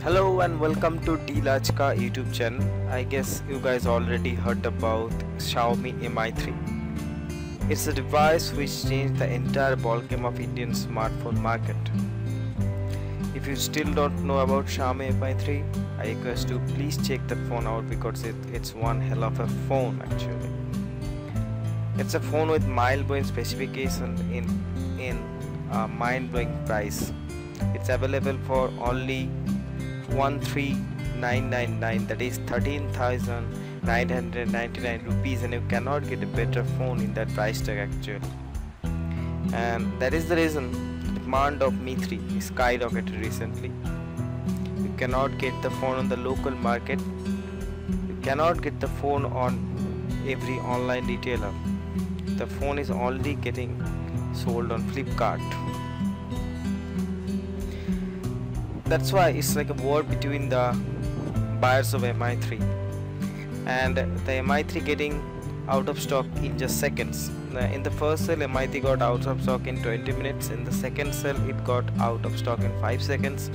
Hello and welcome to Aaj Ka YouTube channel. I guess you guys already heard about Xiaomi MI3. It's a device which changed the entire ballgame of Indian smartphone market. If you still don't know about Xiaomi MI3, I request you please check that phone out because it's one hell of a phone actually. It's a phone with mind-blowing specification in a mind-blowing price. It's available for only 13,999, that is 13,999 rupees, and you cannot get a better phone in that price tag actually. And that is the reason the demand of MI3 is skyrocketed recently. You cannot get the phone on the local market. You cannot get the phone on every online retailer. The phone is only getting sold on Flipkart. That's why it's like a war between the buyers of MI3, and the MI3 getting out of stock in just seconds. In the first sale, MI3 got out of stock in 20 minutes. In the second sale, it got out of stock in 5 seconds,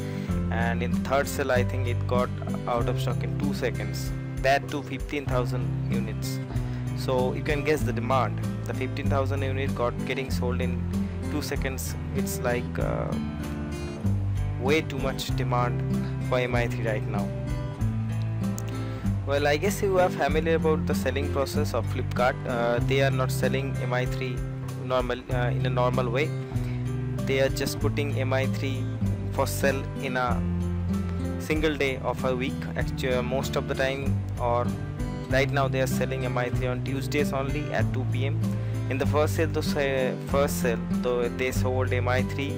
and in the third sale, I think it got out of stock in 2 seconds. That to 15,000 units. So you can guess the demand. The 15,000 unit getting sold in 2 seconds. It's like way too much demand for MI3 right now. Well, I guess you are familiar about the selling process of Flipkart. They are not selling MI3 in a normal way. They are just putting MI3 for sale in a single day of a week. Actually, most of the time, or right now, they are selling MI3 on Tuesdays only at 2 p.m. In the first sale, they sold MI3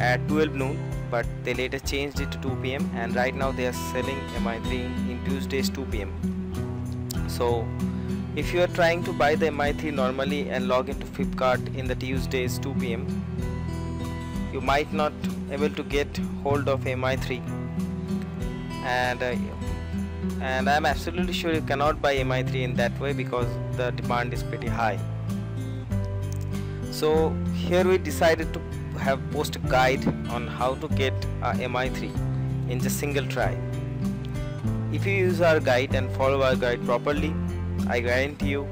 at 12 noon. But they later changed it to 2 p.m. and right now they are selling MI3 in Tuesdays 2 p.m. So if you are trying to buy the MI3 normally and log into Flipkart in the Tuesdays 2 p.m., you might not able to get hold of MI3, and I'm absolutely sure you cannot buy MI3 in that way because the demand is pretty high. So here we decided to have post a guide on how to get MI3 in just single try. If you use our guide and follow our guide properly, I guarantee you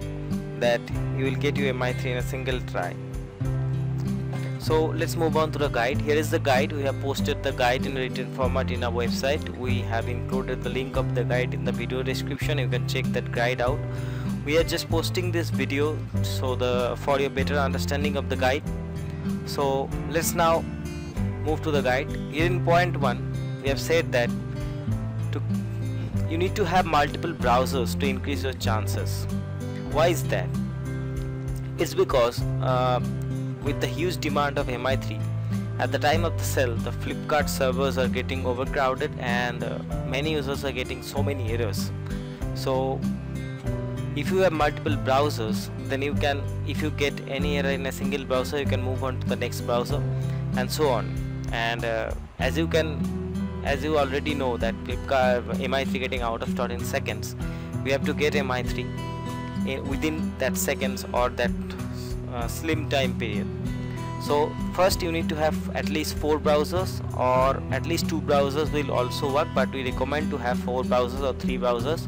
that you will get your MI3 in a single try. So let's move on to the guide. Here is the guide. We have posted the guide in written format in our website. We have included the link of the guide in the video description. You can check that guide out. We are just posting this video for your better understanding of the guide. So let's now move to the guide. Here in point 1, we have said that you need to have multiple browsers to increase your chances. Why is that? It's because with the huge demand of MI3, at the time of the sale, the Flipkart servers are getting overcrowded and many users are getting so many errors. So if you have multiple browsers, then you can, if you get any error in a single browser, you can move on to the next browser and so on. And as you already know that Flipkart MI3 getting out of stock in seconds, we have to get MI3 within that seconds or that slim time period. So first you need to have at least 4 browsers, or at least 2 browsers will also work, but we recommend to have 4 browsers or 3 browsers.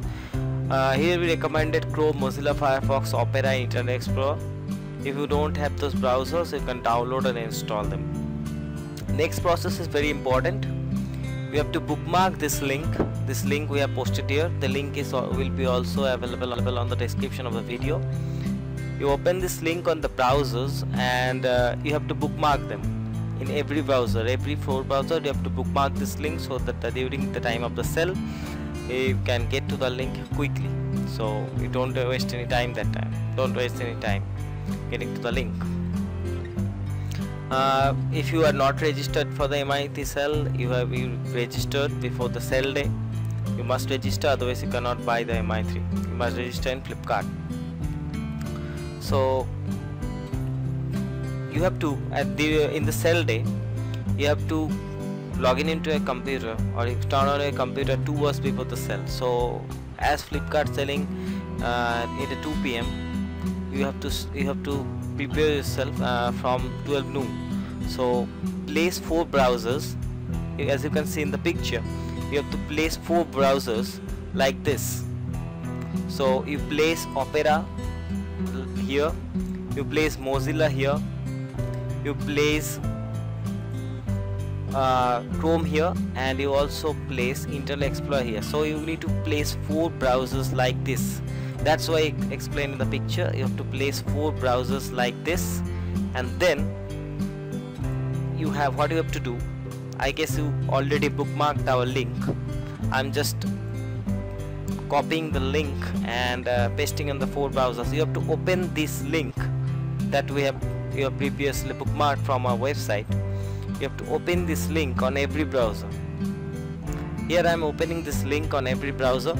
Here we recommended Chrome, Mozilla Firefox, Opera and Internet Explorer. If you don't have those browsers, you can download and install them. Next process is very important. We have to bookmark this link. This link we have posted here. The link will be also available on the description of the video. You open this link on the browsers and you have to bookmark them in every browser. Every 4 browser you have to bookmark this link so that during the time of the sale you can get to the link quickly, so you don't waste any time getting to the link. If you are not registered for the MI3 sale, you registered before the sale day. You must register, otherwise you cannot buy the MI3. You must register in Flipkart. So you have to in the sale day, you have to log into a computer or turn on a computer 2 hours before the sale. So as Flipkart selling at 2 p.m, you have to prepare yourself from 12 noon. So place 4 browsers as you can see in the picture, you have to place 4 browsers like this. So you place Opera here, you place Mozilla here, you place Chrome here, and you also place Internet Explorer here. So you need to place 4 browsers like this. That's why I explained in the picture. You have to place 4 browsers like this, and then you have what you have to do. I guess you already bookmarked our link. I'm just copying the link and pasting on the 4 browsers. You have to open this link that you have previously bookmarked from our website. You have to open this link on every browser. Here I am opening this link on every browser.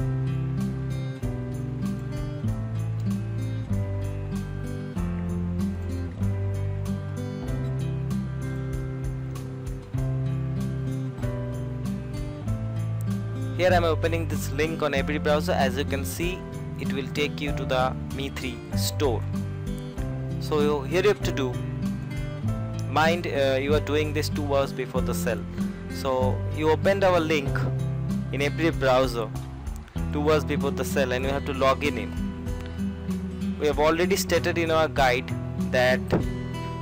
Here I am opening this link on every browser. As you can see, it will take you to the MI3 store. So here you have to do, mind you are doing this 2 hours before the sale. So you opened our link in every browser 2 hours before the sale, and you have to log in. We have already stated in our guide that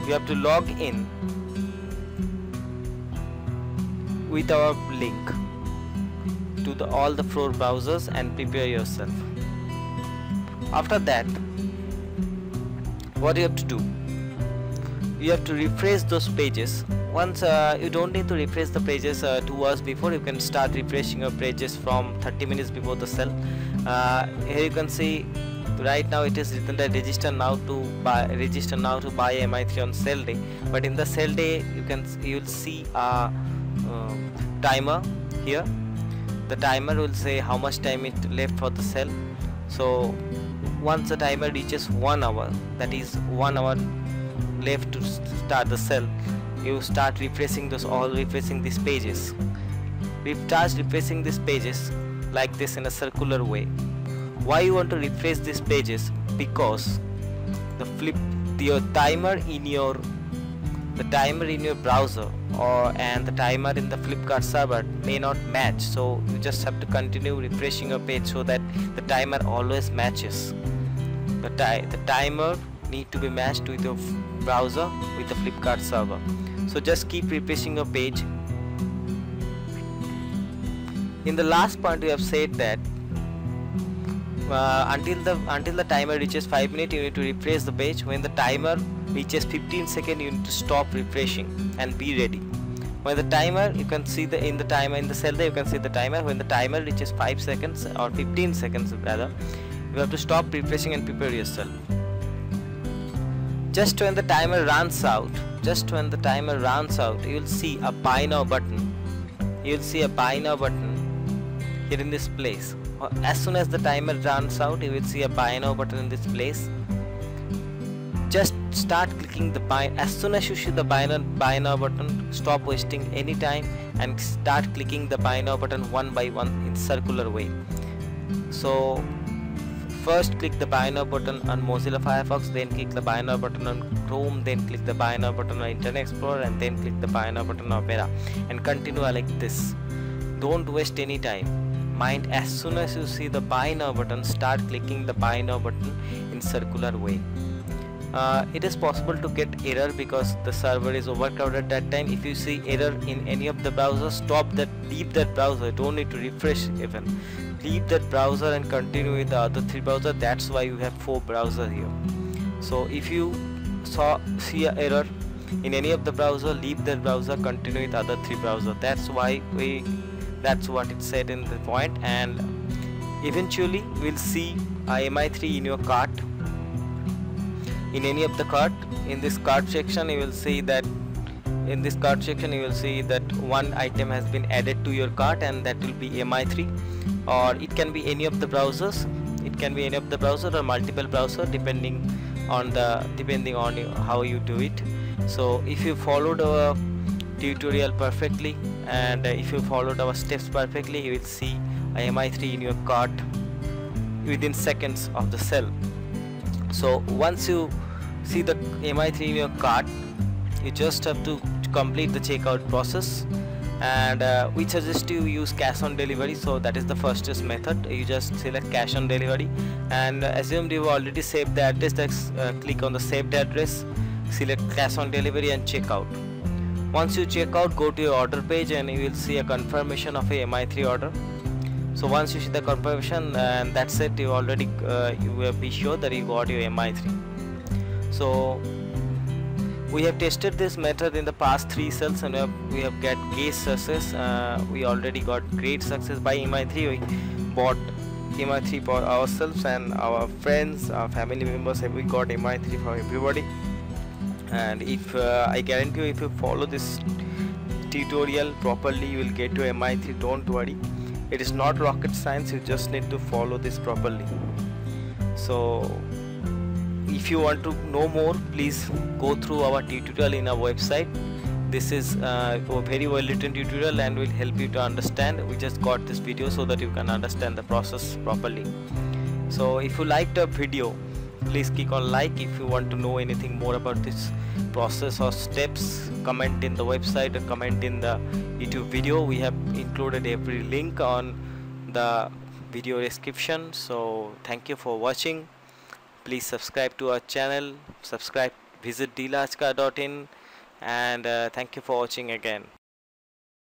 you have to log in with our link to all the 4 browsers and prepare yourself. After that, what you have to do, you have to refresh those pages. Once you don't need to refresh the pages 2 hours before. You can start refreshing your pages from 30 minutes before the sale. Here you can see right now it is written that register now to buy MI3 on sale day. But in the sale day, you will see a timer here. The timer will say how much time it left for the sale. So once the timer reaches 1 hour, that is 1 hour left to start the sale, you start refreshing these pages. Start refreshing these pages like this in a circular way. Why you want to refresh these pages? Because your timer in your browser and the timer in the Flipkart server may not match. So you just have to continue refreshing your page so that the timer always matches. The timer need to be matched with your browser with the Flipkart server. So just keep refreshing your page. In the last point, we have said that until the timer reaches 5 minutes, you need to refresh the page. When the timer reaches 15 seconds, you need to stop refreshing and be ready. When the timer, you can see in the cell there, you can see the timer. When the timer reaches 5 seconds or 15 seconds rather, you have to stop refreshing and prepare yourself. Just when the timer runs out, you will see a buy now button. You will see a buy now button here in this place. As soon as the timer runs out, you will see a buy now button in this place. Just start clicking the buy. As soon as you see the buy now button, stop wasting any time and start clicking the buy now button one by one in circular way. So first click the buy now button on Mozilla Firefox, then click the buy now button on Chrome, then click the buy now button on Internet Explorer, and then click the buy now button on Opera, and continue like this. Don't waste any time. Mind, as soon as you see the buy now button, start clicking the buy now button in circular way. It is possible to get error because the server is overcrowded that time. If you see error in any of the browsers, leave that browser. Don't need to refresh even. Leave that browser and continue with the other 3 browsers. That's why you have 4 browsers here. So if you see an error in any of the browser, leave that browser, continue with other 3 browsers. That's what it said in the point, and eventually we'll see a MI3 in your cart, in any of the cart. In this cart section you will see that one item has been added to your cart, and that will be MI3, or it can be any of the browsers. It can be any of the browser or multiple browser depending on how you do it. So if you followed our tutorial perfectly and if you followed our steps perfectly, you will see a MI3 in your cart within seconds of the sale. So once you see the MI3 in your cart, you just have to complete the checkout process, and we suggest you use cash on delivery. So that is the fastest method. You just select cash on delivery, and assume you already saved the address. Click on the saved address, select cash on delivery and check out. Once you check out, go to your order page and you will see a confirmation of a MI3 order. So once you see the confirmation, and that's it, you already you will be sure that you got your MI3. So we have tested this method in the past 3 cells, and we have get great success. We already got great success by MI3. We bought MI3 for ourselves and our friends, our family members. We got MI3 for everybody. And if I guarantee you, if you follow this tutorial properly, you will get your MI3. Don't worry, it is not rocket science. You just need to follow this properly. So if you want to know more, please go through our tutorial in our website. This is a very well written tutorial and will help you to understand. We just got this video so that you can understand the process properly. So if you liked the video, please click on like. If you want to know anything more about this process or steps, comment in the website or comment in the YouTube video. We have included every link on the video description. So thank you for watching. Please subscribe to our channel, visit dealajka.in, and thank you for watching again.